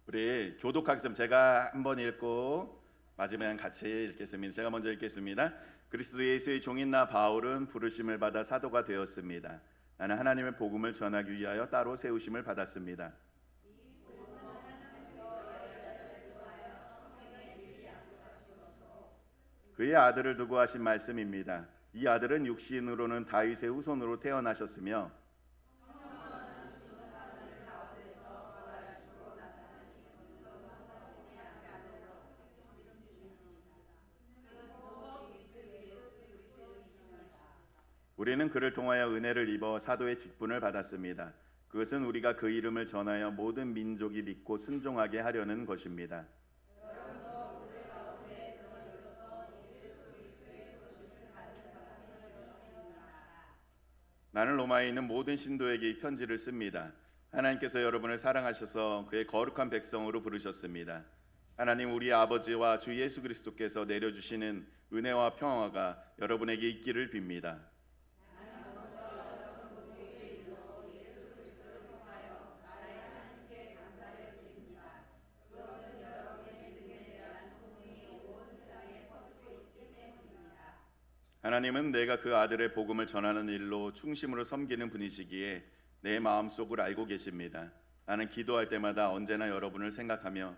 우리 교독학습 제가 한번 읽고 마지막에 같이 읽겠습니다. 제가 먼저 읽겠습니다. 그리스도 예수의 종인 나 바울은 부르심을 받아 사도가 되었습니다. 나는 하나님의 복음을 전하기 위하여 따로 세우심을 받았습니다. 그의 아들을 두고 하신 말씀입니다. 이 아들은 육신으로는 다윗의 후손으로 태어나셨으며 우리는 그를 통하여 은혜를 입어 사도의 직분을 받았습니다. 그것은 우리가 그 이름을 전하여 모든 민족이 믿고 순종하게 하려는 것입니다. 나는 로마에 있는 모든 신도에게 이 편지를 씁니다. 하나님께서 여러분을 사랑하셔서 그의 거룩한 백성으로 부르셨습니다. 하나님 우리 아버지와 주 예수 그리스도께서 내려주시는 은혜와 평화가 여러분에게 있기를 빕니다. 하나님은 내가 그 아들의 복음을 전하는 일로 충심으로 섬기는 분이시기에 내 마음속을 알고 계십니다. 나는 기도할 때마다 언제나 여러분을 생각하며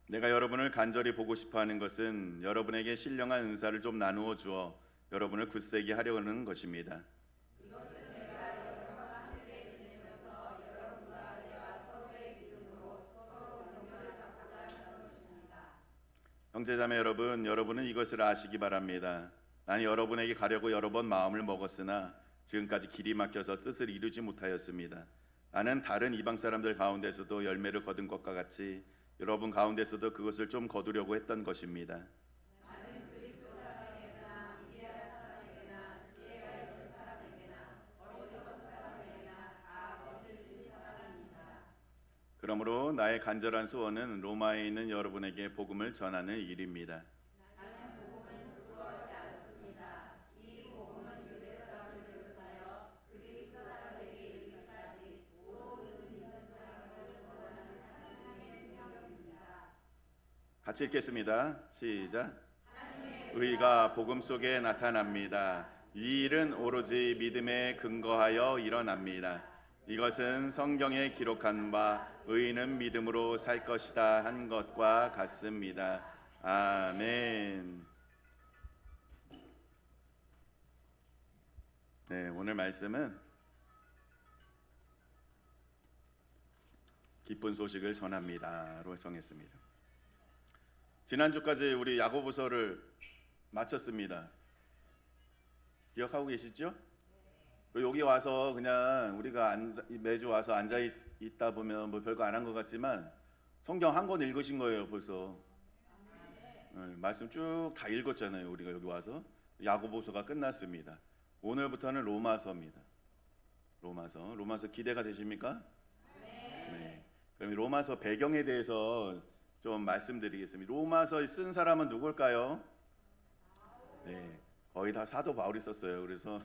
내가 여러분을 간절히 보고 싶어하는 것은 여러분에게 신령한 은사를 좀 나누어 주어 여러분을 굳세게 하려는 것입니다. 형제자매 여러분, 여러분은 이것을 아시기 바랍니다. 나는 여러분에게 가려고 여러 번 마음을 먹었으나 지금까지 길이 막혀서 뜻을 이루지 못하였습니다. 나는 다른 이방 사람들 가운데서도 열매를 거둔 것과 같이 여러분 가운데서도 그것을 좀 거두려고 했던 것입니다. 그러므로 나의 간절한 소원은 로마에 있는 여러분에게 복음을 전하는 일입니다. 같이 읽겠습니다. 시작. 의가 복음 속에 나타납니다. 이 일은 오로지 믿음에 근거하여 일어납니다. 이것은 성경에 기록한 바 의인은 믿음으로 살 것이다 한 것과 같습니다. 아멘. 네, 오늘 말씀은 기쁜 소식을 전합니다로 정했습니다. 지난주까지 우리 야고보서를 마쳤습니다. 기억하고 계시죠? 여기 와서 그냥 우리가 매주 와서 앉아 있다 보면 뭐 별거 안 한 것 같지만 성경 한 권 읽으신 거예요 벌써. 말씀 쭉 다 읽었잖아요. 우리가 여기 와서 야고보서가 끝났습니다. 오늘부터는 로마서입니다. 로마서 기대가 되십니까? 네. 그럼 로마서 배경에 대해서 좀 말씀드리겠습니다. 로마서 쓴 사람은 누굴까요? 네, 거의 다 사도 바울이 썼어요. 그래서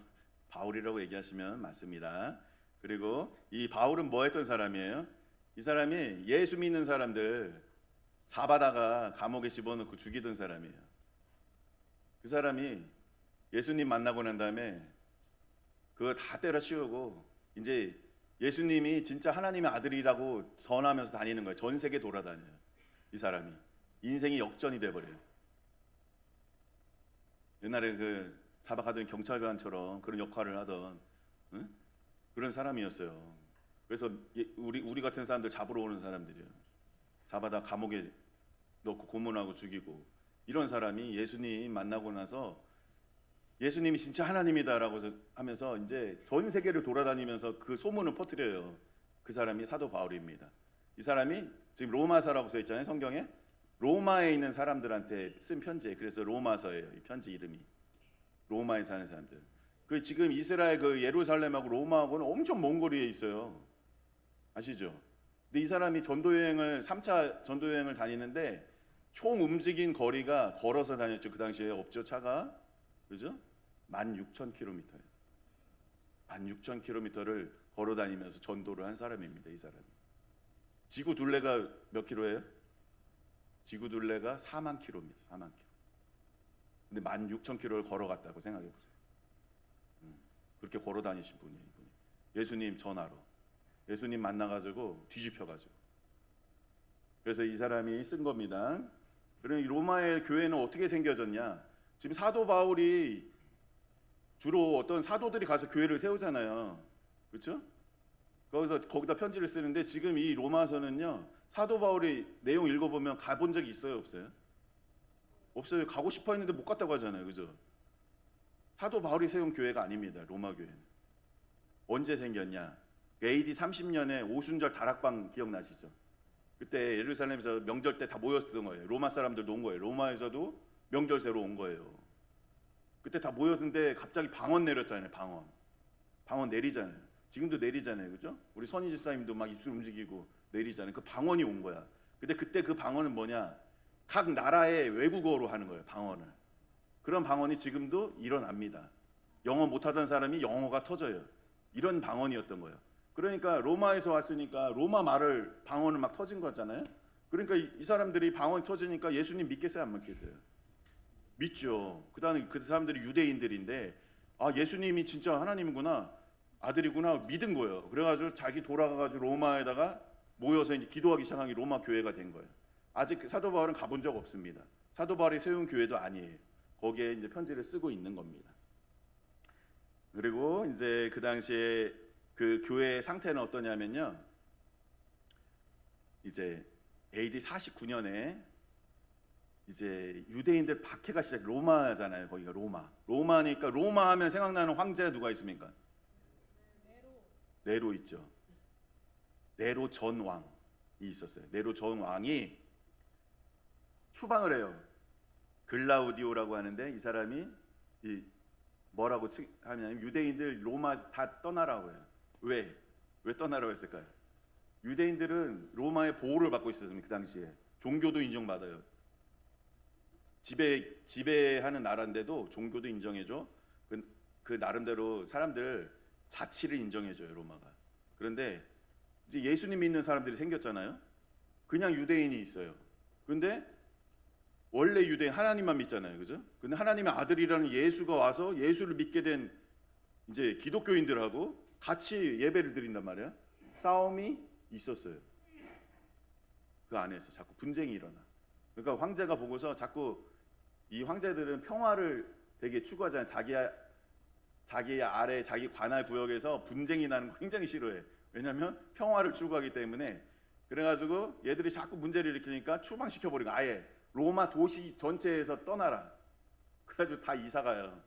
바울이라고 얘기하시면 맞습니다. 그리고 이 바울은 뭐 했던 사람이에요? 이 사람이 예수 믿는 사람들 잡아다가 감옥에 집어넣고 죽이던 사람이에요. 그 사람이 예수님 만나고 난 다음에 그거 다 때려치우고 이제 예수님이 진짜 하나님의 아들이라고 전하면서 다니는 거예요. 전 세계 돌아다녀요. 이 사람이 인생이 역전이 돼버려요. 옛날에 그 잡아가던 경찰관처럼 그런 역할을 하던 그런 사람이었어요. 그래서 우리 같은 사람들 잡으러 오는 사람들이에요. 잡아다 감옥에 넣고 고문하고 죽이고 이런 사람이 예수님 만나고 나서 예수님이 진짜 하나님이다라고 하면서 이제 전 세계를 돌아다니면서 그 소문을 퍼뜨려요. 그 사람이 사도 바울입니다. 이 사람이 지금 로마서라고 써 있잖아요. 성경에 로마에 있는 사람들한테 쓴 편지예요. 그래서 로마서예요. 이 편지 이름이 로마에 사는 사람들. 그 지금 이스라엘 그 예루살렘하고 로마하고는 엄청 먼 거리에 있어요. 아시죠? 근데 이 사람이 3차 전도 여행을 다니는데 총 움직인 거리가 걸어서 다녔죠. 그 당시에 없죠 차가, 그죠? 16,000km예요. 16,000km를 걸어 다니면서 전도를 한 사람입니다. 이 사람이. 지구 둘레가 몇 킬로예요? 지구 둘레가 4만 킬로입니다. 4만 킬로. 근데 16,000km를 걸어갔다고 생각해 보세요. 그렇게 걸어 다니신 분이에요. 이분이. 예수님 전하러. 예수님 만나가지고 뒤집혀가지고. 그래서 이 사람이 쓴 겁니다. 그러니 로마의 교회는 어떻게 생겨졌냐? 지금 사도 바울이 주로 어떤 사도들이 가서 교회를 세우잖아요. 그렇죠? 거기다 편지를 쓰는데 지금 이 로마서는요. 사도 바울이 내용 읽어보면 가본 적이 있어요, 없어요? 없어요. 가고 싶어 했는데 못 갔다고 하잖아요. 그죠? 사도 바울이 세운 교회가 아닙니다. 로마 교회는. 언제 생겼냐? AD 30년에 오순절 다락방 기억나시죠? 그때 예루살렘에서 명절 때 다 모였던 거예요. 로마 사람들도 온 거예요. 로마에서도 명절 새로 온 거예요. 그때 다 모였는데 갑자기 방언 내렸잖아요. 방언 내리잖아요. 지금도 내리잖아요. 그죠? 우리 선희 집사님도 막 입술 움직이고 내리잖아요. 그 방언이 온 거야. 근데 그때 그 방언은 뭐냐? 각 나라의 외국어로 하는 거예요. 방언을. 그런 방언이 지금도 일어납니다. 영어 못하던 사람이 영어가 터져요. 이런 방언이었던 거예요. 그러니까 로마에서 왔으니까 로마 말을 방언을 막 터진 거잖아요. 그러니까 이 사람들이 방언이 터지니까 예수님 믿겠어요, 안 믿겠어요? 믿죠. 그다음에 그 사람들이 유대인들인데 아 예수님이 진짜 하나님이구나, 아들이구나 믿은 거예요. 그래가지고 자기 돌아가가지고 로마에다가 모여서 이제 기도하기 시작한 게 로마 교회가 된 거예요. 아직 사도 바울은 가본 적 없습니다. 사도 바울이 세운 교회도 아니에요. 거기에 이제 편지를 쓰고 있는 겁니다. 그리고 이제 그 당시에 그 교회의 상태는 어떠냐면요. 이제 AD 49년에 이제 유대인들 박해가 시작. 로마잖아요. 거기가 로마. 로마니까 로마 하면 생각나는 황제가 누가 있습니까? 네로 있죠. 네로 전 왕이 있었어요. 네로 전 왕이 추방을 해요. 글라우디오라고 하는데 이 사람이 뭐라고 하냐면 유대인들 로마 다 떠나라고 해요. 왜 떠나라고 했을까요? 유대인들은 로마의 보호를 받고 있었습니다. 그 당시에 종교도 인정받아요. 지배하는 나라인데도 종교도 인정해줘. 그 나름대로 사람들 자치를 인정해줘요, 로마가. 그런데 이제 예수님 믿는 사람들이 생겼잖아요. 그냥 유대인이 있어요. 근데 원래 유대인 하나님만 믿잖아요, 그죠? 근데 하나님의 아들이라는 예수가 와서 예수를 믿게 된 이제 기독교인들하고 같이 예배를 드린단 말이야. 싸움이 있었어요. 그 안에서 자꾸 분쟁이 일어나. 그러니까 황제가 보고서 자꾸 이 황제들은 평화를 되게 추구하잖아요. 자기 아래 자기 관할 구역에서 분쟁이 나는 거 굉장히 싫어해. 왜냐하면 평화를 추구하기 때문에. 그래가지고 얘들이 자꾸 문제를 일으키니까 추방시켜버리고 아예 로마 도시 전체에서 떠나라. 그래가지고 다 이사가요.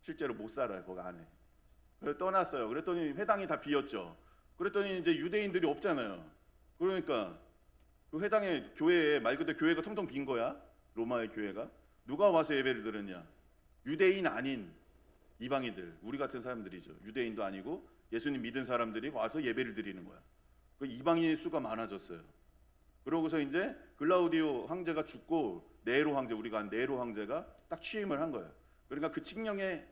실제로 못 살아요 거기 안에. 그래서 떠났어요. 그랬더니 회당이 다 비었죠. 그랬더니 이제 유대인들이 없잖아요. 그러니까 그 회당에 교회에 말 그대로 교회가 텅텅 빈 거야. 로마의 교회가. 누가 와서 예배를 드렸냐? 유대인 아닌 이방인들, 우리 같은 사람들이죠. 유대인도 아니고 예수님 믿은 사람들이 와서 예배를 드리는 거야. 그 이방인의 수가 많아졌어요. 그러고서 이제 글라우디오 황제가 죽고 네로 황제, 우리가 한 네로 황제가 딱 취임을 한 거예요. 그러니까 그 칙령에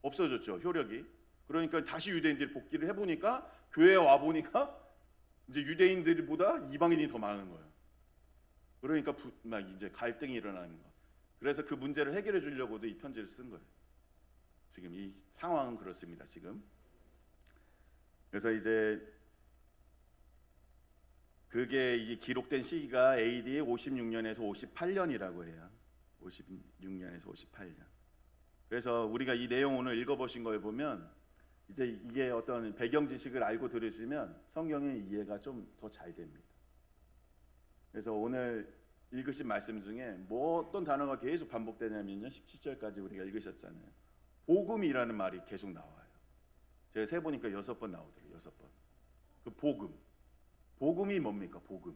없어졌죠, 효력이. 그러니까 다시 유대인들이 복귀를 해보니까 교회에 와 보니까 이제 유대인들보다 이방인이 더 많은 거예요. 그러니까 막 이제 갈등이 일어나는 거. 그래서 그 문제를 해결해 주려고도 이 편지를 쓴 거예요. 지금 이 상황은 그렇습니다. 지금. 그래서 이제 그게 이게 기록된 시기가 AD 56년에서 58년이라고 해요. 56년에서 58년. 그래서 우리가 이 내용 오늘 읽어보신 거에 보면 이제 이게 어떤 배경 지식을 알고 들으시면 성경의 이해가 좀 더 잘 됩니다. 그래서 오늘 읽으신 말씀 중에 뭐 어떤 단어가 계속 반복되냐면요. 17절까지 우리가 읽으셨잖아요. 복음이라는 말이 계속 나와요. 제가 세보니까 6번 나오더라고요. 6번. 그 복음. 복음이 뭡니까? 복음.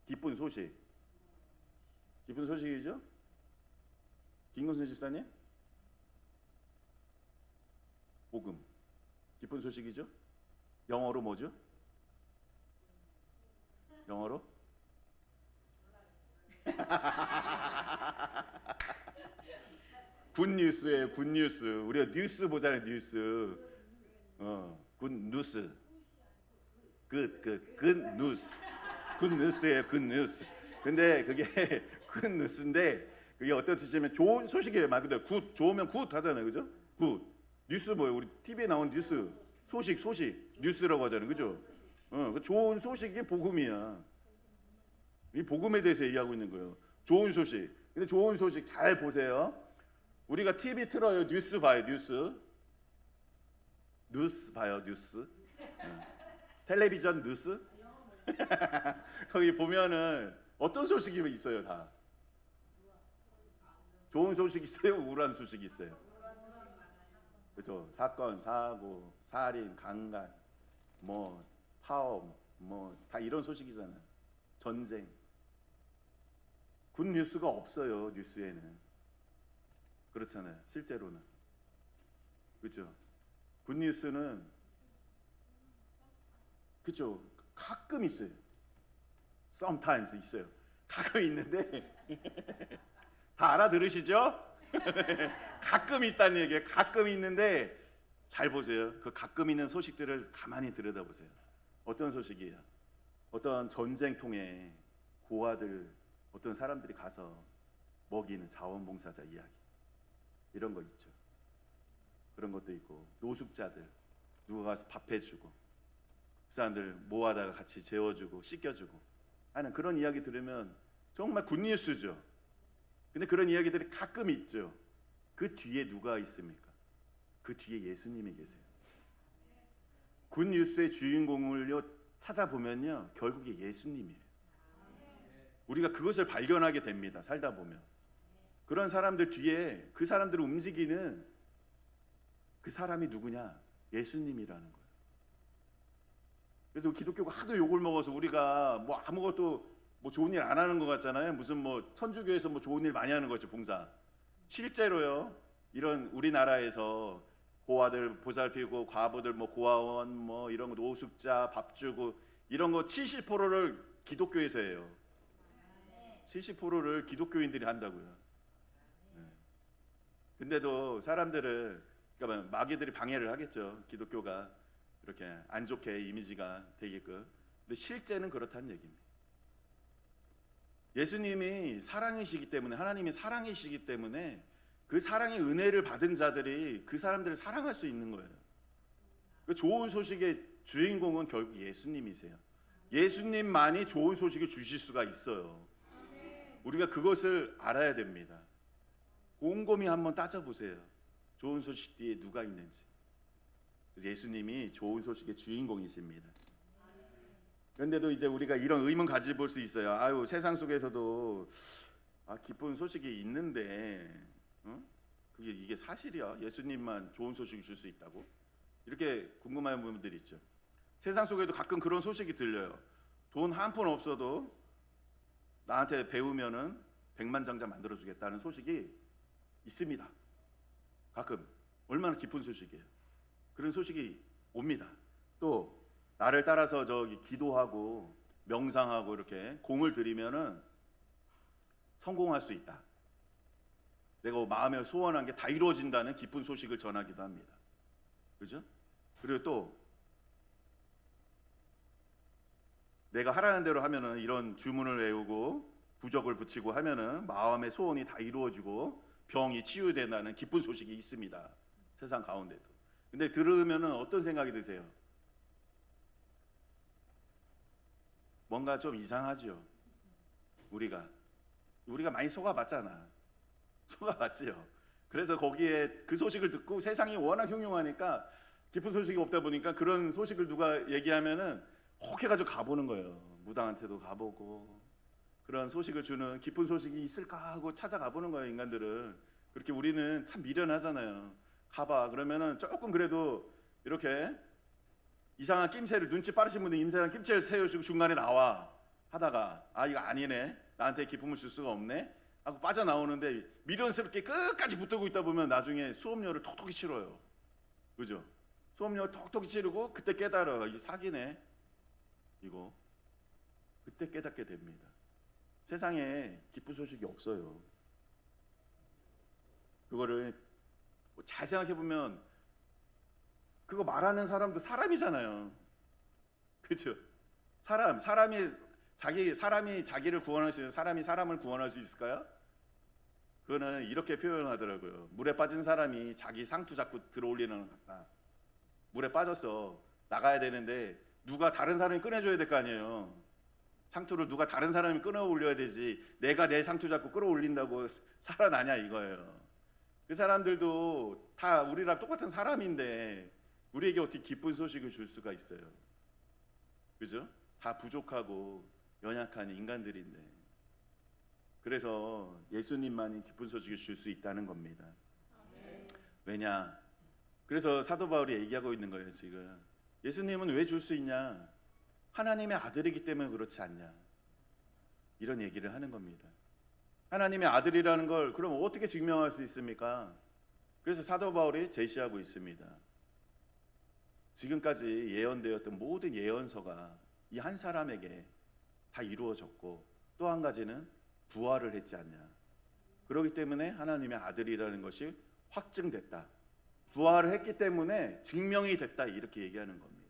기쁜 소식. 기쁜 소식이죠? 김건순 집사님? 복음. 기쁜 소식이죠? 영어로 뭐죠? 영어로? 굿뉴스예요. 굿뉴스. 우리가 뉴스 보잖아요. 뉴스. 굿뉴스. 굿뉴스. 굿뉴스예요. 굿뉴스. 근데 그게 굿뉴스인데 그게 어떤 뜻이냐면 좋은 소식이에요. 말 그대로 굿 좋으면 굿 하잖아요. 그죠? 굿. 뉴스 뭐예요? 우리 TV에 나온 뉴스. 소식 뉴스라고 하잖아요. 그죠? 그 좋은 소식이 복음이야. 이 복음에 대해서 얘기하고 있는 거예요. 좋은 소식. 근데 좋은 소식 잘 보세요. 우리가 TV 틀어요. 뉴스 봐요. 뉴스 봐요. 뉴스. 텔레비전 뉴스. 거기 보면은 어떤 소식이 있어요. 다 좋은 소식 있어요. 우울한 소식이 있어요. 그렇죠. 사건, 사고, 살인, 강간, 뭐 파업, 뭐 다 이런 소식이잖아요. 전쟁. 굿 뉴스가 없어요. 뉴스에는. 그렇잖아요. 실제로는. 그렇죠. 굿 뉴스는 그렇죠. 가끔 있어요. Sometimes 있어요. 가끔 있는데 다 알아들으시죠? 가끔 있다는 얘기예요. 가끔 있는데 잘 보세요. 그 가끔 있는 소식들을 가만히 들여다보세요. 어떤 소식이에요? 어떤 전쟁통에 고아들 어떤 사람들이 가서 먹이는 자원봉사자 이야기 이런 거 있죠. 그런 것도 있고 노숙자들 누가 가서 밥 해주고 그 사람들 모아다가 같이 재워주고 씻겨주고 하는 그런 이야기 들으면 정말 굿뉴스죠. 근데 그런 이야기들이 가끔 있죠. 그 뒤에 누가 있습니까? 그 뒤에 예수님이 계세요. 굿뉴스의 주인공을요 찾아보면요 결국에 예수님이에요. 우리가 그것을 발견하게 됩니다. 살다 보면 그런 사람들 뒤에 그 사람들을 움직이는 그 사람이 누구냐? 예수님이라는 거예요. 그래서 기독교가 하도 욕을 먹어서 우리가 뭐 아무것도 뭐 좋은 일 안 하는 것 같잖아요. 무슨 뭐 천주교에서 뭐 좋은 일 많이 하는 거죠. 봉사. 실제로요. 이런 우리나라에서 고아들 보살피고 과부들 뭐 고아원 뭐 이런 거 노숙자 밥 주고 이런 거 70%를 기독교에서 해요. 70%를 기독교인들이 한다고요. 근데도 사람들은 그러니까 마귀들이 방해를 하겠죠. 기독교가 이렇게 안 좋게 이미지가 되게끔. 근데 실제는 그렇다는 얘기입니다. 예수님이 사랑이시기 때문에 하나님이 사랑이시기 때문에 그 사랑의 은혜를 받은 자들이 그 사람들을 사랑할 수 있는 거예요. 그 좋은 소식의 주인공은 결국 예수님이세요. 예수님만이 좋은 소식을 주실 수가 있어요. 우리가 그것을 알아야 됩니다. 곰곰이 한번 따져보세요. 좋은 소식 뒤에 누가 있는지. 예수님이 좋은 소식의 주인공이십니다. 그런데도 이제 우리가 이런 의문 가져볼 수 있어요. 아유 세상 속에서도 기쁜 소식이 있는데 그게 이게 사실이야? 예수님만 좋은 소식을 줄 수 있다고? 이렇게 궁금한 분들이 있죠. 세상 속에도 가끔 그런 소식이 들려요. 돈 한 푼 없어도 나한테 배우면은 백만장자 만들어주겠다는 소식이 있습니다. 가끔 얼마나 기쁜 소식이에요. 그런 소식이 옵니다. 또 나를 따라서 저기 기도하고 명상하고 이렇게 공을 들이면은 성공할 수 있다. 내가 마음에 소원한 게 다 이루어진다는 기쁜 소식을 전하기도 합니다. 그죠? 그리고 또 내가 하라는 대로 하면은 이런 주문을 외우고 부적을 붙이고 하면은 마음의 소원이 다 이루어지고 병이 치유된다는 기쁜 소식이 있습니다. 세상 가운데도. 근데 들으면은 어떤 생각이 드세요? 뭔가 좀 이상하죠. 우리가 많이 속아봤잖아. 속아봤지요. 그래서 거기에 그 소식을 듣고 세상이 워낙 흉흉하니까 기쁜 소식이 없다 보니까 그런 소식을 누가 얘기하면은 혹 해가지고 가보는 거예요. 무당한테도 가보고 그런 소식을 주는 기쁜 소식이 있을까 하고 찾아가 보는 거예요. 인간들은. 그렇게 우리는 참 미련하잖아요. 가봐 그러면은 조금 그래도 이렇게 이상한 낌새를 눈치 빠르신 분들 이상한 낌새를 세우시고 중간에 나와 하다가 이거 아니네 나한테 기쁨을 줄 수가 없네 하고 빠져나오는데 미련스럽게 끝까지 붙들고 있다 보면 나중에 수업료를 톡톡히 치러요. 그죠? 수업료 톡톡히 치르고 그때 깨달아 이 사기네 이거. 그때 깨닫게 됩니다. 세상에 기쁜 소식이 없어요. 그거를 잘 생각해 보면 그거 말하는 사람도 사람이잖아요. 그렇죠? 사람이 자기를 구원할 수 있는 사람이 사람을 구원할 수 있을까요? 그거는 이렇게 표현하더라고요. 물에 빠진 사람이 자기 상투 자꾸 들어올리는 것 같다. 물에 빠졌어. 나가야 되는데 누가 다른 사람이 꺼내줘야 될 거 아니에요. 상투를 누가 다른 사람이 끌어올려야 되지. 내가 내 상투 자꾸 끌어올린다고 살아나냐 이거예요. 그 사람들도 다 우리랑 똑같은 사람인데 우리에게 어떻게 기쁜 소식을 줄 수가 있어요? 그죠? 다 부족하고 연약한 인간들인데. 그래서 예수님만이 기쁜 소식을 줄 수 있다는 겁니다. 왜냐? 그래서 사도 바울이 얘기하고 있는 거예요 지금. 예수님은 왜 줄 수 있냐? 하나님의 아들이기 때문에 그렇지 않냐? 이런 얘기를 하는 겁니다. 하나님의 아들이라는 걸 그럼 어떻게 증명할 수 있습니까? 그래서 사도 바울이 제시하고 있습니다. 지금까지 예언되었던 모든 예언서가 이 한 사람에게 다 이루어졌고 또 한 가지는 부활을 했지 않냐. 그렇기 때문에 하나님의 아들이라는 것이 확증됐다. 부활을 했기 때문에 증명이 됐다 이렇게 얘기하는 겁니다.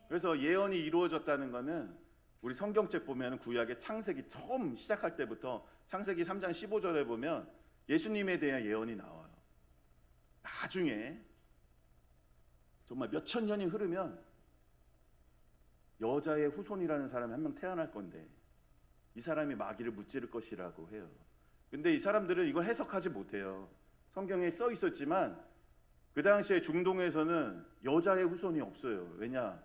그래서 예언이 이루어졌다는 것은 우리 성경책 보면 구약의 창세기 처음 시작할 때부터 창세기 3장 15절에 보면 예수님에 대한 예언이 나와요. 나중에 정말 몇천 년이 흐르면 여자의 후손이라는 사람이 한 명 태어날 건데 이 사람이 마귀를 무찌를 것이라고 해요. 근데 이 사람들은 이걸 해석하지 못해요. 성경에 써 있었지만 그 당시에 중동에서는 여자의 후손이 없어요. 왜냐?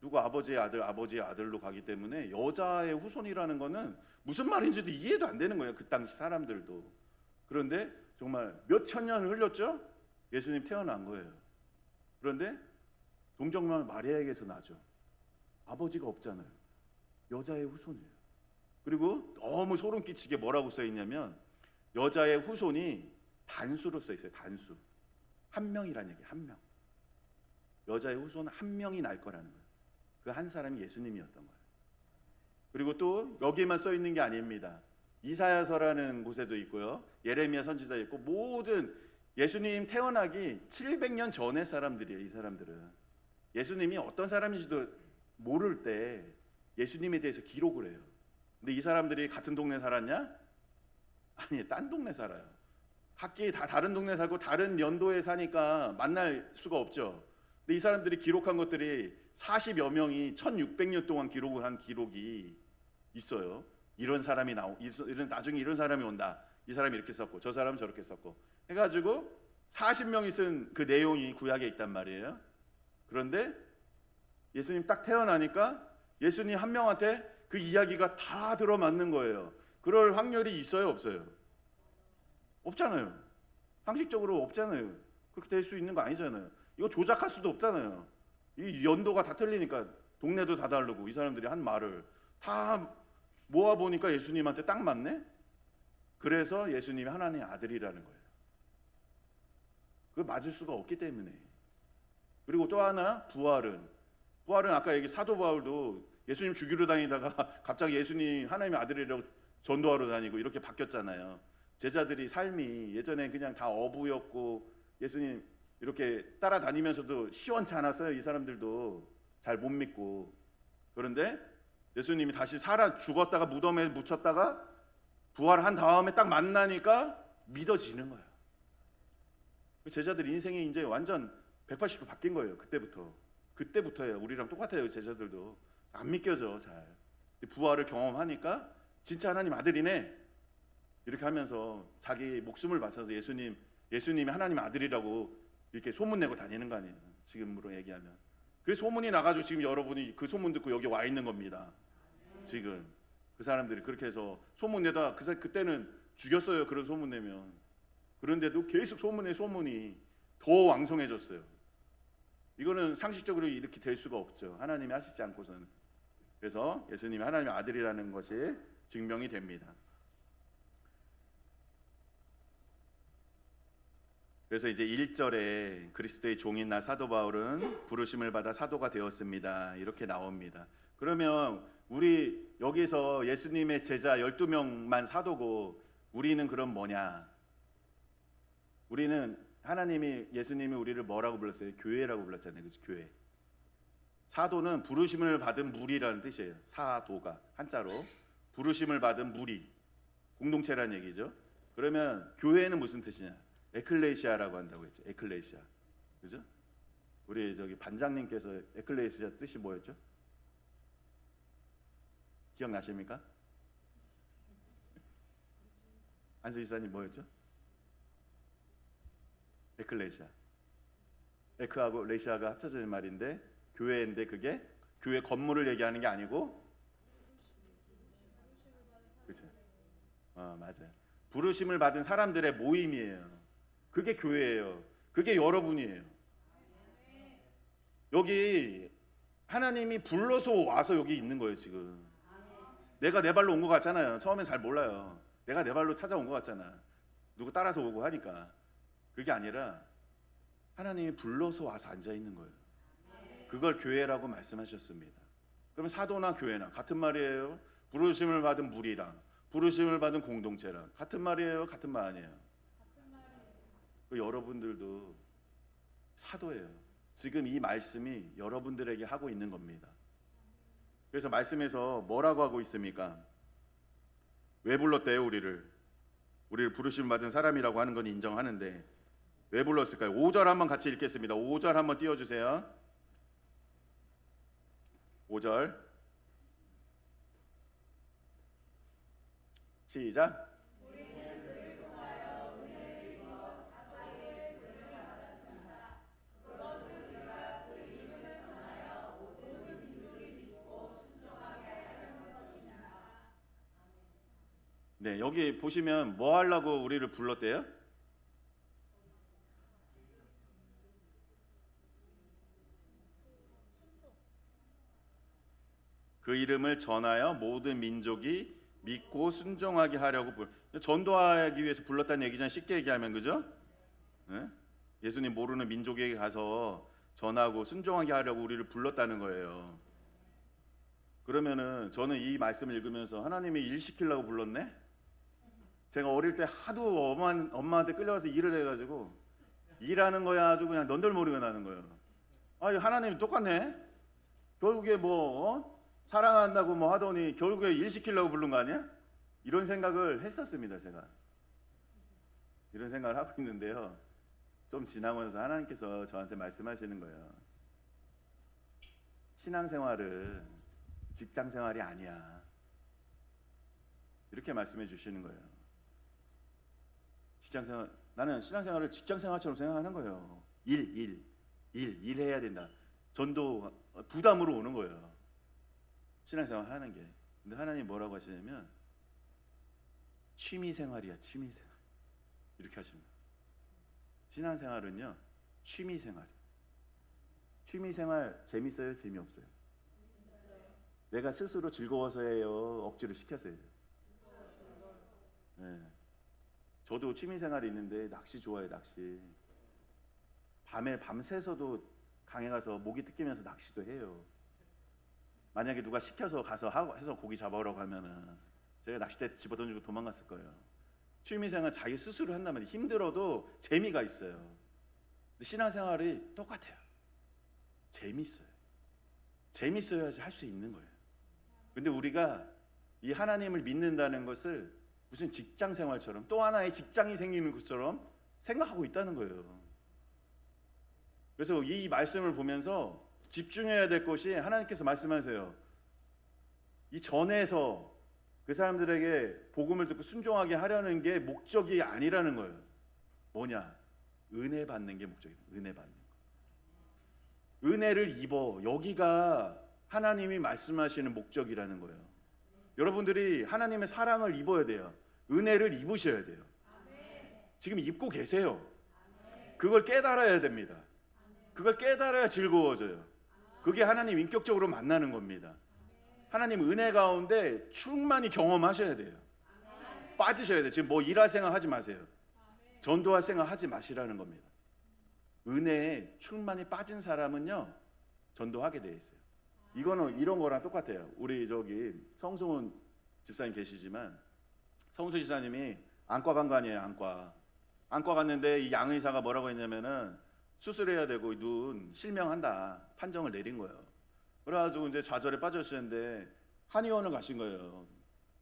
누구 아버지의 아들로 가기 때문에 여자의 후손이라는 거는 무슨 말인지도 이해도 안 되는 거예요. 그 당시 사람들도. 그런데 정말 몇천 년을 흘렸죠? 예수님 태어난 거예요. 그런데 동정녀 마리아에게서 나죠. 아버지가 없잖아요. 여자의 후손이에요. 그리고 너무 소름 끼치게 뭐라고 써 있냐면 여자의 후손이 단수로 써 있어요. 단수. 한 명이라는 얘기. 한 명. 여자의 후손 한 명이 날 거라는 거예요. 그 한 사람이 예수님이었던 거예요. 그리고 또 여기에만 써 있는 게 아닙니다. 이사야서라는 곳에도 있고요. 예레미야 선지자 있고 모든 예수님 태어나기 700년 전의 사람들이에요. 이 사람들은 예수님이 어떤 사람인지도 모를 때 예수님에 대해서 기록을 해요. 근데 이 사람들이 같은 동네 살았냐? 아니, 딴 동네 살아요. 각기 다 다른 동네 살고 다른 연도에 사니까 만날 수가 없죠. 근데 이 사람들이 기록한 것들이 40여 명이 1600년 동안 기록을 한 기록이 있어요. 이런 사람이 나중에 이런 사람이 온다. 이 사람이 이렇게 썼고 저 사람은 저렇게 썼고 해가지고 40명이 쓴 그 내용이 구약에 있단 말이에요. 그런데 예수님 딱 태어나니까 예수님 한 명한테 그 이야기가 다 들어맞는 거예요. 그럴 확률이 있어요, 없어요? 없잖아요. 상식적으로 없잖아요. 그렇게 될 수 있는 거 아니잖아요. 이거 조작할 수도 없잖아요. 이 연도가 다 틀리니까 동네도 다 다르고 이 사람들이 한 말을 다 모아 보니까 예수님한테 딱 맞네. 그래서 예수님이 하나님의 아들이라는 거예요. 그걸 맞을 수가 없기 때문에. 그리고 또 하나 부활은 아까 얘기 사도 바울도 예수님 죽이러 다니다가 갑자기 예수님 하나님의 아들이라고 전도하러 다니고 이렇게 바뀌었잖아요. 제자들이 삶이 예전에 그냥 다 어부였고 예수님 이렇게 따라다니면서도 시원치 않았어요. 이 사람들도 잘 못 믿고. 그런데 예수님이 다시 죽었다가 무덤에 묻혔다가 부활한 다음에 딱 만나니까 믿어지는 거예요. 제자들 인생이 이제 완전 180도 바뀐 거예요. 그때부터예요. 우리랑 똑같아요. 제자들도 안 믿겨져 잘. 부활을 경험하니까 진짜 하나님 아들이네 이렇게 하면서 자기 목숨을 바쳐서 예수님이 하나님 아들이라고 이렇게 소문내고 다니는 거 아니에요. 지금으로 얘기하면. 그래서 소문이 나가지고 지금 여러분이 그 소문 듣고 여기 와 있는 겁니다. 지금 그 사람들이 그렇게 해서 소문내다 그때는 죽였어요. 그런 소문 내면. 그런데도 계속 소문이 더 왕성해졌어요. 이거는 상식적으로 이렇게 될 수가 없죠. 하나님이 하시지 않고서는. 그래서 예수님이 하나님의 아들이라는 것이 증명이 됩니다. 그래서 이제 1절에 그리스도의 종인 나 사도 바울은 부르심을 받아 사도가 되었습니다. 이렇게 나옵니다. 그러면 우리 여기서 예수님의 제자 12명만 사도고 우리는 그럼 뭐냐? 우리는 하나님이 예수님이 우리를 뭐라고 불렀어요? 교회라고 불렀잖아요. 그죠? 교회. 사도는 부르심을 받은 무리라는 뜻이에요. 사도가 한자로 부르심을 받은 무리, 공동체라는 얘기죠. 그러면 교회는 무슨 뜻이냐? 에클레시아라고 한다고 했죠. 에클레시아. 그죠? 우리 저기 반장님께서 에클레시아 뜻이 뭐였죠? 기억나십니까? 안수 지사님 뭐였죠? 에클레시아. 에크하고 레시아가 합쳐진 말인데 교회인데 그게 교회 건물을 얘기하는 게 아니고, 그렇죠? 맞아요. 부르심을 받은 사람들의 모임이에요. 그게 교회예요. 그게 여러분이에요. 여기 하나님이 불러서 와서 여기 있는 거예요. 지금 내가 내 발로 온 것 같잖아요. 처음엔 잘 몰라요. 내가 내 발로 찾아온 것 같잖아. 누구 따라서 오고 하니까. 그게 아니라 하나님이 불러서 와서 앉아 있는 거예요. 그걸 교회라고 말씀하셨습니다. 그러면 사도나 교회나 같은 말이에요. 부르심을 받은 무리랑 부르심을 받은 공동체랑 같은 말이에요. 같은 말 아니에요. 여러분들도 사도예요. 지금 이 말씀이 여러분들에게 하고 있는 겁니다. 그래서 말씀에서 뭐라고 하고 있습니까? 왜 불렀대요? 우리를 부르심 받은 사람이라고 하는 건 인정하는데 왜 불렀을까요? 5절 한번 같이 읽겠습니다. 5절 한번 띄워주세요. 5절 시작. 네, 여기 보시면 뭐 하려고 우리를 불렀대요? 그 이름을 전하여 모든 민족이 믿고 순종하게 하려고 전도하기 위해서 불렀다는 얘기잖아요. 쉽게 얘기하면, 그죠? 네? 예수님 모르는 민족에게 가서 전하고 순종하게 하려고 우리를 불렀다는 거예요. 그러면은 저는 이 말씀을 읽으면서 하나님이 일 시키려고 불렀네? 제가 어릴 때 하도 엄마한테 끌려가서 일을 해가지고 일하는 거야 아주 그냥 넌덜머리가 나는 거예요. 하나님이 똑같네. 결국에 사랑한다고 하더니 결국에 일 시키려고 부른 거 아니야? 이런 생각을 했었습니다. 제가 이런 생각을 하고 있는데요. 좀 지나고 나서 하나님께서 저한테 말씀하시는 거예요. 신앙생활은 직장생활이 아니야. 이렇게 말씀해 주시는 거예요. 나는 신앙생활을 직장생활처럼 생각하는 거예요. 일 해야 된다. 전도 부담으로 오는 거예요. 신앙생활 하는 게. 근데 하나님 뭐라고 하시냐면 취미생활이야. 취미생활. 이렇게 하십니다. 신앙생활은요 취미생활. 취미생활 재밌어요? 재미없어요? 내가 스스로 즐거워서 해요? 억지로 시켜서 해요? 네. 저도 취미생활이 있는데 낚시 좋아해요. 낚시. 밤새서도 강에 가서 모기 뜯기면서 낚시도 해요. 만약에 누가 시켜서 가서 해서 고기 잡아오라고 하면은 제가 낚싯대 집어던지고 도망갔을 거예요. 취미생활 자기 스스로 한다면 힘들어도 재미가 있어요. 근데 신앙생활이 똑같아요. 재밌어야지 할 수 있는 거예요. 근데 우리가 이 하나님을 믿는다는 것을 무슨 직장생활처럼 또 하나의 직장이 생기는 것처럼 생각하고 있다는 거예요. 그래서 이 말씀을 보면서 집중해야 될 것이 하나님께서 말씀하세요. 이 전에서 그 사람들에게 복음을 듣고 순종하게 하려는 게 목적이 아니라는 거예요. 뭐냐? 은혜 받는 게 목적이에요. 은혜 받는 거. 은혜를 입어. 여기가 하나님이 말씀하시는 목적이라는 거예요. 여러분들이 하나님의 사랑을 입어야 돼요. 은혜를 입으셔야 돼요. 지금 입고 계세요. 그걸 깨달아야 됩니다. 그걸 깨달아야 즐거워져요. 그게 하나님 인격적으로 만나는 겁니다. 하나님 은혜 가운데 충만히 경험하셔야 돼요. 빠지셔야 돼요. 지금 일할 생각 하지 마세요. 전도할 생각 하지 마시라는 겁니다. 은혜에 충만히 빠진 사람은요 전도하게 돼 있어요. 이거는 이런 거랑 똑같아요. 우리 저기 성승훈 집사님 계시지만 성수 지사님이 안과 간 거 아니에요. 안과. 안과 갔는데 이 양의사가 뭐라고 했냐면은 수술해야 되고 눈 실명한다 판정을 내린 거예요. 그래가지고 이제 좌절에 빠졌었는데 한의원을 가신 거예요.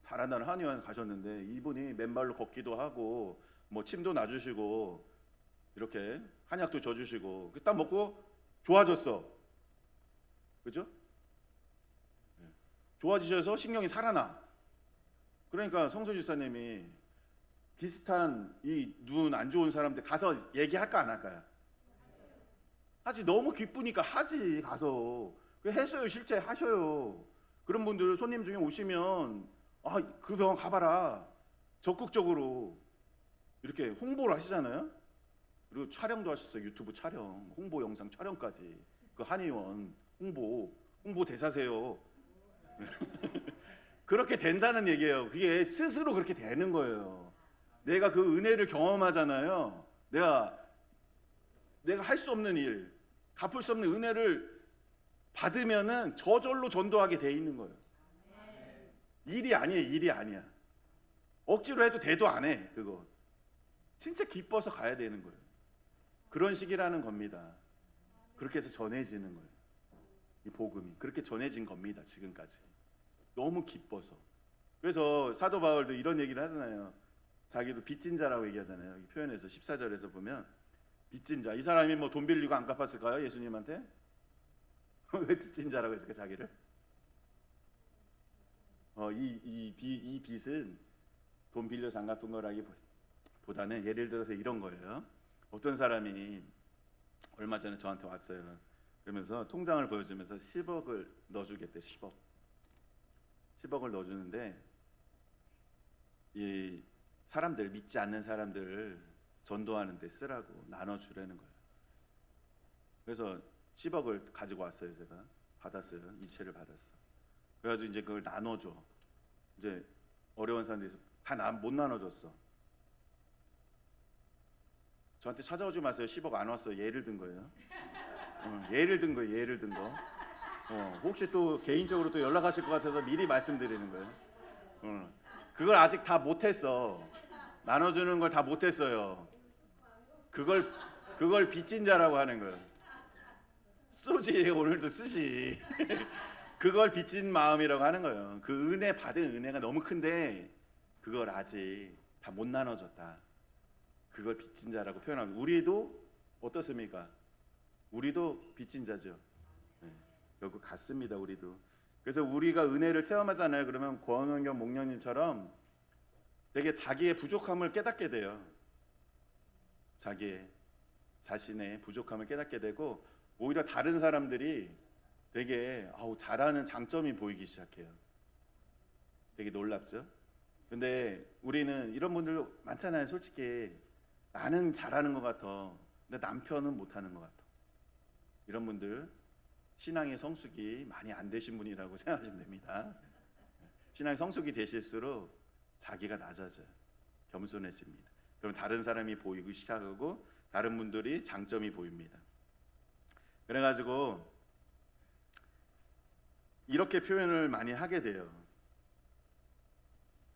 잘한다는 한의원 가셨는데 이분이 맨발로 걷기도 하고 뭐 침도 놔주시고 이렇게 한약도 줘주시고 딱 먹고 좋아졌어. 그죠? 좋아지셔서 신경이 살아나. 그러니까 성소 집사님이 비슷한 이 눈 안 좋은 사람들 가서 얘기할까 안 할까요? 하지. 너무 기쁘니까 하지. 가서 그 했어요. 실제 하셔요. 그런 분들 손님 중에 오시면 그 병원 가봐라 적극적으로 이렇게 홍보를 하시잖아요. 그리고 촬영도 하셨어요. 유튜브 촬영, 홍보 영상 촬영까지. 그 한의원 홍보 대사세요. 그렇게 된다는 얘기예요. 그게 스스로 그렇게 되는 거예요. 내가 그 은혜를 경험하잖아요. 내가 할 수 없는 일, 갚을 수 없는 은혜를 받으면은 저절로 전도하게 돼 있는 거예요. 일이 아니야. 억지로 해도 돼도 안 해. 그거 진짜 기뻐서 가야 되는 거예요. 그런 식이라는 겁니다. 그렇게 해서 전해지는 거예요. 이 복음이 그렇게 전해진 겁니다. 지금까지 너무 기뻐서. 그래서 사도 바울도 이런 얘기를 하잖아요. 자기도 빚진 자라고 얘기하잖아요. 이 표현에서 14절에서 보면 빚진 자. 이 사람이 뭐 돈 빌리고 안 갚았을까요? 예수님한테? 왜 빚진 자라고 했을까 자기를? 이 빚은 돈 빌려서 안 갚은 거라기보다는 예를 들어서 이런 거예요. 어떤 사람이 얼마 전에 저한테 왔어요. 그러면서 통장을 보여주면서 10억을 넣어주겠대. 10억을 넣어주는데 이 사람들, 믿지 않는 사람들을 전도하는 데 쓰라고 나눠주라는 거예요. 그래서 10억을 가지고 왔어요. 제가 받았어요. 이체를 받았어. 그래가지고 이제 그걸 나눠줘. 이제 어려운 사람들이 다 못 나눠줬어. 저한테 찾아오지 마세요. 10억 안 왔어요. 예를 든 거예요. 예를 든 거. 혹시 또 개인적으로 또 연락하실 것 같아서 미리 말씀드리는 거예요. 그걸 아직 다 못했어. 나눠주는 걸 다 못했어요. 그걸 빚진 자라고 하는 거예요. 쏘지. 오늘도 쓰지. 그걸 빚진 마음이라고 하는 거예요. 그 받은 은혜가 너무 큰데 그걸 아직 다 못 나눠줬다. 그걸 빚진 자라고 표현합니다. 우리도 어떻습니까? 우리도 빚진 자죠. 결국 같습니다. 우리도. 그래서 우리가 은혜를 체험하잖아요. 그러면 권원경 목련님처럼 되게 자기의 부족함을 깨닫게 돼요. 자신의 부족함을 깨닫게 되고 오히려 다른 사람들이 되게 잘하는 장점이 보이기 시작해요. 되게 놀랍죠? 근데 우리는 이런 분들 많잖아요. 솔직히 나는 잘하는 것 같아. 근데 남편은 못하는 것 같아. 이런 분들 신앙의 성숙이 많이 안 되신 분이라고 생각하시면 됩니다. 신앙의 성숙이 되실수록 자기가 낮아져요. 겸손해집니다. 그럼 다른 사람이 보이기 시작하고 다른 분들이 장점이 보입니다. 그래가지고 이렇게 표현을 많이 하게 돼요.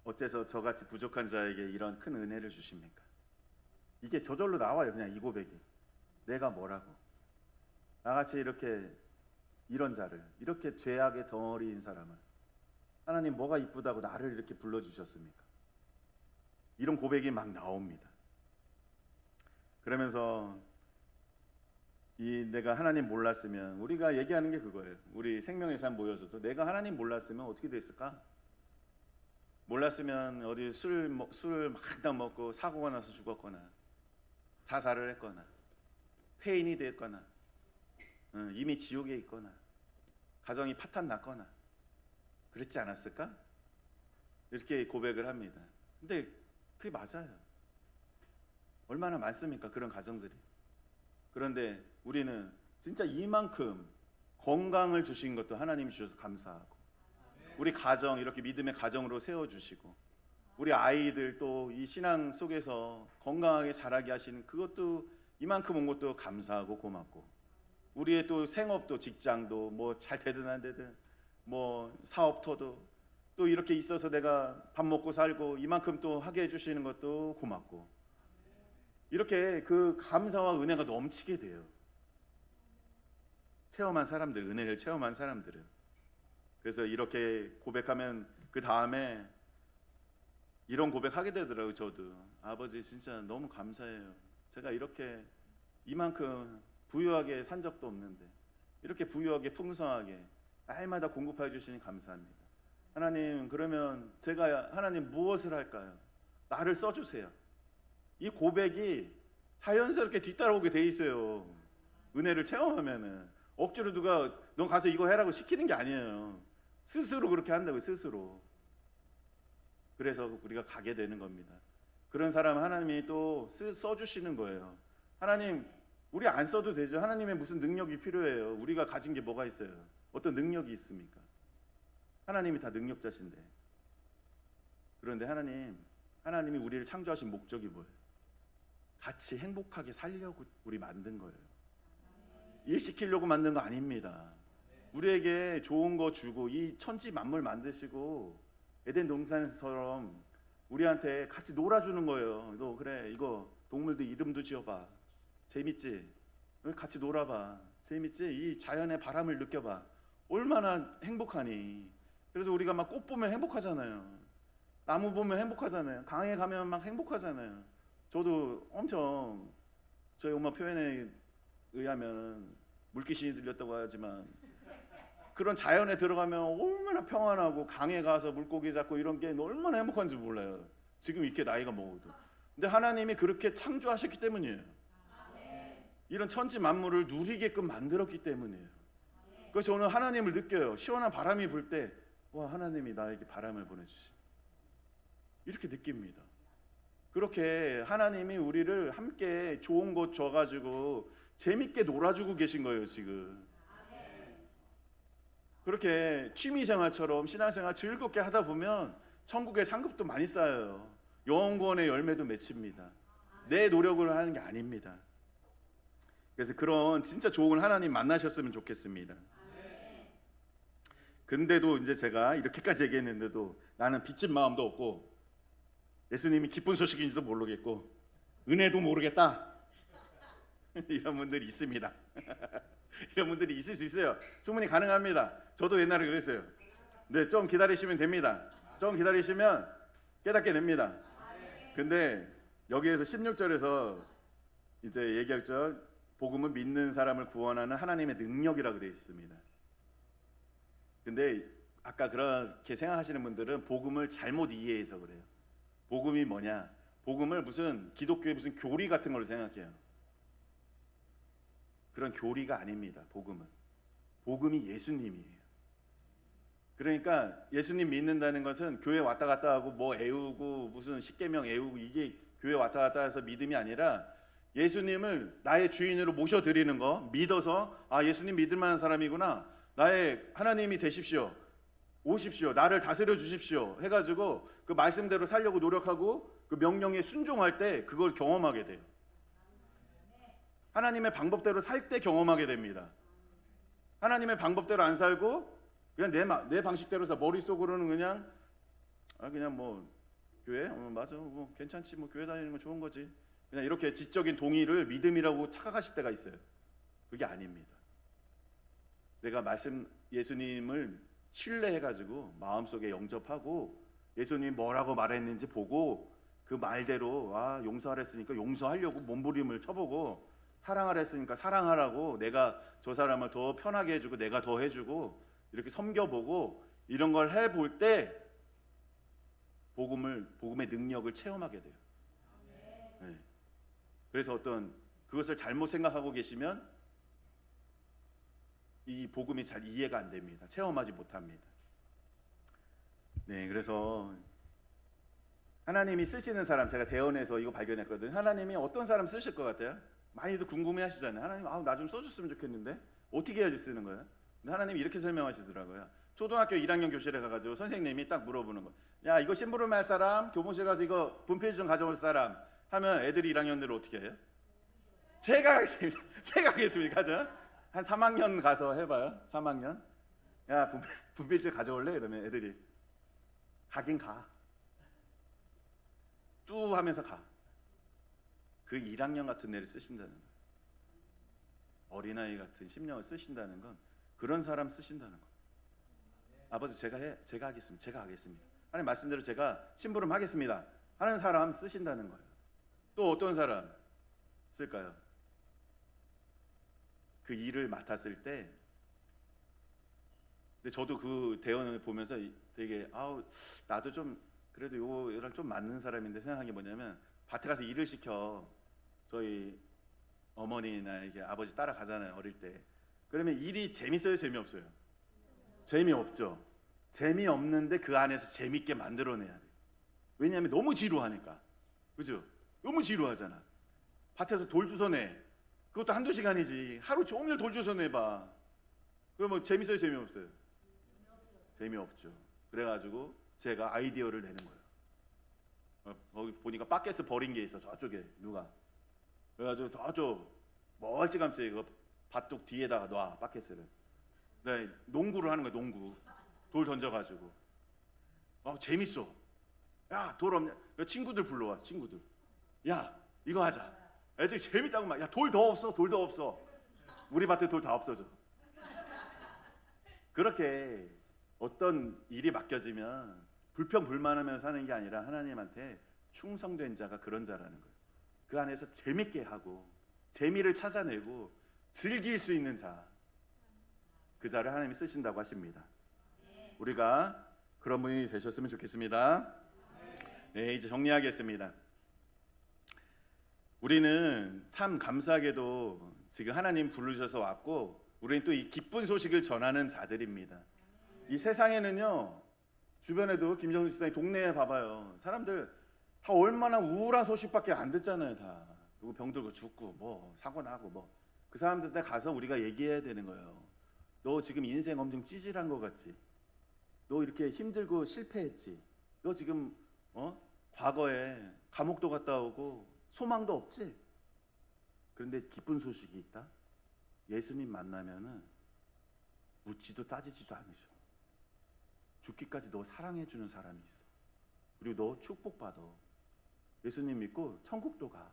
어째서 저같이 부족한 자에게 이런 큰 은혜를 주십니까? 이게 저절로 나와요. 그냥 이 고백이. 내가 뭐라고? 나같이 이런 자를, 이렇게 죄악의 덩어리인 사람을 하나님 뭐가 이쁘다고 나를 이렇게 불러주셨습니까? 이런 고백이 막 나옵니다. 그러면서 내가 하나님 몰랐으면, 우리가 얘기하는 게 그거예요. 우리 생명의 삶 모여서도 내가 하나님 몰랐으면 어떻게 됐을까? 몰랐으면 어디 술 막다 먹고 사고가 나서 죽었거나 자살을 했거나 폐인이 됐거나 이미 지옥에 있거나 가정이 파탄 났거나 그렇지 않았을까? 이렇게 고백을 합니다. 근데 그게 맞아요. 얼마나 많습니까? 그런 가정들이. 그런데 우리는 진짜 이만큼 건강을 주신 것도 하나님이 주셔서 감사하고, 우리 가정 이렇게 믿음의 가정으로 세워주시고, 우리 아이들 또 이 신앙 속에서 건강하게 자라게 하시는 그것도 이만큼 온 것도 감사하고 고맙고, 우리의 또 생업도 직장도 뭐 잘 되든 안 되든 뭐 사업터도 또 이렇게 있어서 내가 밥 먹고 살고 이만큼 또 하게 해주시는 것도 고맙고, 이렇게 그 감사와 은혜가 넘치게 돼요. 체험한 사람들, 은혜를 체험한 사람들은. 그래서 이렇게 고백하면 그 다음에 이런 고백하게 되더라고요. 저도 아버지 진짜 너무 감사해요. 제가 이렇게 이만큼 부유하게 산 적도 없는데 이렇게 부유하게 풍성하게 날마다 공급해 주시니 감사합니다. 하나님, 그러면 제가 하나님 무엇을 할까요? 나를 써주세요. 이 고백이 자연스럽게 뒤따라오게 돼 있어요. 은혜를 체험하면은 억지로 누가 너 가서 이거 해라고 시키는 게 아니에요. 스스로 그렇게 한다고요. 스스로. 그래서 우리가 가게 되는 겁니다. 그런 사람 하나님이 또 써주시는 거예요. 하나님, 우리 안 써도 되죠. 하나님의 무슨 능력이 필요해요. 우리가 가진 게 뭐가 있어요? 어떤 능력이 있습니까? 하나님이 다 능력자신데. 그런데 하나님이 우리를 창조하신 목적이 뭐예요? 같이 행복하게 살려고 우리 만든 거예요. 일 시키려고 만든 거 아닙니다. 우리에게 좋은 거 주고 이 천지 만물 만드시고 에덴 동산처럼 우리한테 같이 놀아주는 거예요. 너 그래, 이거 동물들 이름도 지어봐. 재밌지? 같이 놀아봐. 재밌지? 이 자연의 바람을 느껴봐. 얼마나 행복하니? 그래서 우리가 막 꽃 보면 행복하잖아요. 나무 보면 행복하잖아요. 강에 가면 막 행복하잖아요. 저도 엄청 저희 엄마 표현에 의하면 물귀신이 들렸다고 하지만 그런 자연에 들어가면 얼마나 평안하고 강에 가서 물고기 잡고 이런 게 얼마나 행복한지 몰라요. 지금 이렇게 나이가 먹어도. 근데 하나님이 그렇게 창조하셨기 때문이에요. 이런 천지 만물을 누리게끔 만들었기 때문이에요. 그래서 저는 하나님을 느껴요. 시원한 바람이 불 때 와, 하나님이 나에게 바람을 보내주신 이렇게 느낍니다. 그렇게 하나님이 우리를 함께 좋은 곳 줘가지고 재밌게 놀아주고 계신 거예요. 지금 그렇게 취미생활처럼 신앙생활 즐겁게 하다 보면 천국의 상급도 많이 쌓여요. 영원권의 열매도 맺힙니다. 내 노력으로 하는 게 아닙니다. 그래서 그런 진짜 좋은 하나님 만나셨으면 좋겠습니다. 근데도 이제 제가 이렇게까지 얘기했는데도 나는 빚진 마음도 없고 예수님이 기쁜 소식인지도 모르겠고 은혜도 모르겠다 이런 분들이 있습니다. 이런 분들이 있을 수 있어요. 충분히 가능합니다. 저도 옛날에 그랬어요. 네, 좀 기다리시면 됩니다. 좀 기다리시면 깨닫게 됩니다. 근데 여기에서 16절에서 이제 얘기했죠. 복음은 믿는 사람을 구원하는 하나님의 능력이라고 되어 있습니다. 근데 아까 그렇게 생각하시는 분들은 복음을 잘못 이해해서 그래요. 복음이 뭐냐? 복음을 무슨 기독교의 무슨 교리 같은 걸로 생각해요. 그런 교리가 아닙니다. 복음이 예수님이에요. 그러니까 예수님 믿는다는 것은 교회 왔다 갔다 하고 뭐 애우고 무슨 십계명 애우고 이게 교회 왔다 갔다 해서 믿음이 아니라 예수님을 나의 주인으로 모셔드리는 거, 믿어서 아, 예수님 믿을 만한 사람이구나, 나의 하나님이 되십시오, 오십시오, 나를 다스려 주십시오 해가지고 그 말씀대로 살려고 노력하고 그 명령에 순종할 때 그걸 경험하게 돼요. 하나님의 방법대로 살 때 경험하게 됩니다. 하나님의 방법대로 안 살고 그냥 내 방식대로 사, 머릿속으로는 그냥 뭐 교회 맞아, 뭐 괜찮지, 뭐 교회 다니는 거 좋은 거지, 그냥 이렇게 지적인 동의를 믿음이라고 착각하실 때가 있어요. 그게 아닙니다. 내가 예수님을 신뢰해가지고 마음속에 영접하고 예수님이 뭐라고 말했는지 보고 그 말대로 아, 용서하라 했으니까 용서하려고 몸부림을 쳐보고, 사랑하라 했으니까 사랑하라고 내가 저 사람을 더 편하게 해주고 내가 더 해주고 이렇게 섬겨보고 이런 걸 해볼 때 복음의 능력을 체험하게 돼요. 네. 그래서 그것을 잘못 생각하고 계시면 이 복음이 잘 이해가 안 됩니다. 체험하지 못합니다. 네, 그래서 하나님이 쓰시는 사람, 제가 대언에서 이거 발견했거든요. 하나님이 어떤 사람 쓰실 것 같아요? 많이들 궁금해하시잖아요. 하나님, 나 좀 써줬으면 좋겠는데 어떻게 해야지 쓰는 거예요? 근데 하나님이 이렇게 설명하시더라고요. 초등학교 1학년 교실에 가가지고 선생님이 딱 물어보는 거, 야, 이거 심부름 할 사람, 교무실 가서 이거 분필 좀 가져올 사람 하면 애들이 1학년들은 어떻게 해요? 제가 하겠습니다. 제가 하겠습니다. 가죠. 한 3학년 가서 해봐요. 3학년. 야, 분필 좀 가져올래? 이러면 애들이 가긴 가. 뚜 하면서 가. 그 1학년 같은 애를 쓰신다는 거예요. 어린아이 같은 심령을 쓰신다는 건 그런 사람 쓰신다는 거예요. 아버지 제가 하겠습니다. 제가 하겠습니다. 하나님 말씀대로 제가 심부름 하겠습니다 하는 사람 쓰신다는 거예요. 또 어떤 사람 쓸까요? 그 일을 맡았을 때, 근데 저도 그 대원을 보면서 되게 나도 좀 그래도 요랑 좀 맞는 사람인데 생각한 게 뭐냐면, 밭에 가서 일을 시켜 저희 어머니나 이게 아버지 따라가잖아요 어릴 때. 그러면 일이 재밌어요 재미없어요? 재미없죠. 재미없는데 그 안에서 재밌게 만들어내야 돼. 왜냐하면 너무 지루하니까. 그죠? 너무 지루하잖아. 밭에서 돌 주워내, 그것도 한두 시간이지. 하루 종일 돌 주워내봐. 그러면 재밌어요 재미없어요? 재미없죠. 그래가지고 제가 아이디어를 내는 거예요. 거기 보니까 바켓을 버린 게 있어 저쪽에 누가. 그래가지고 저쪽 멀찌감치 이거 밭둑 뒤에다가 놔 바켓을. 네, 농구를 하는 거야. 농구 돌 던져가지고. 재밌어. 야 돌 없냐? 친구들 불러와. 친구들 야 이거 하자. 애들이 재밌다고 막. 야 돌 더 없어. 돌 더 없어. 우리 밭에 돌 다 없어져. 그렇게 어떤 일이 맡겨지면 불평불만하면서 사는 게 아니라 하나님한테 충성된 자가 그런 자라는 거예요. 그 안에서 재밌게 하고 재미를 찾아내고 즐길 수 있는 자, 그 자를 하나님이 쓰신다고 하십니다. 우리가 그런 분이 되셨으면 좋겠습니다. 네, 이제 정리하겠습니다. 우리는 참 감사하게도 지금 하나님 부르셔서 왔고, 우리는 또 이 기쁜 소식을 전하는 자들입니다. 이 세상에는요, 주변에도 김정수 지사님 동네에 봐봐요. 사람들 다 얼마나 우울한 소식밖에 안 듣잖아요. 다 누구 병들고 죽고 뭐 사고 나고 뭐. 그 사람들한테 가서 우리가 얘기해야 되는 거예요. 너 지금 인생 엄청 찌질한 것 같지? 너 이렇게 힘들고 실패했지? 너 지금 과거에 감옥도 갔다 오고 소망도 없지? 그런데 기쁜 소식이 있다. 예수님 만나면은 묻지도 따지지도 않으셔. 죽기까지 너 사랑해주는 사람이 있어. 그리고 너 축복받아. 예수님 믿고 천국도 가.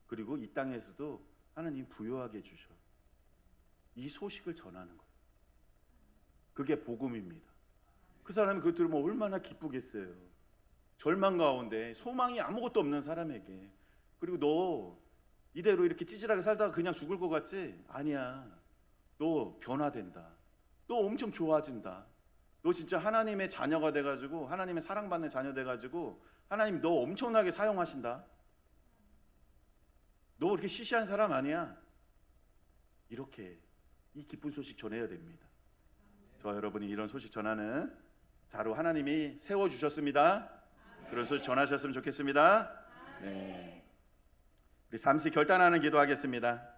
그리고 이 땅에서도 하나님 부유하게 해주셔. 이 소식을 전하는 거예요. 그게 복음입니다. 그 사람이 그걸 들으면 얼마나 기쁘겠어요. 절망 가운데 소망이 아무것도 없는 사람에게. 그리고 너 이대로 이렇게 찌질하게 살다가 그냥 죽을 것 같지? 아니야. 너 변화된다. 너 엄청 좋아진다. 너 진짜 하나님의 자녀가 돼가지고, 하나님의 사랑받는 자녀 돼가지고 하나님 너 엄청나게 사용하신다. 너 그렇게 시시한 사람 아니야. 이렇게 이 기쁜 소식 전해야 됩니다. 저와 여러분이 이런 소식 전하는 자로 하나님이 세워주셨습니다. 그런 소식 전하셨으면 좋겠습니다. 네. 우리 잠시 결단하는 기도하겠습니다.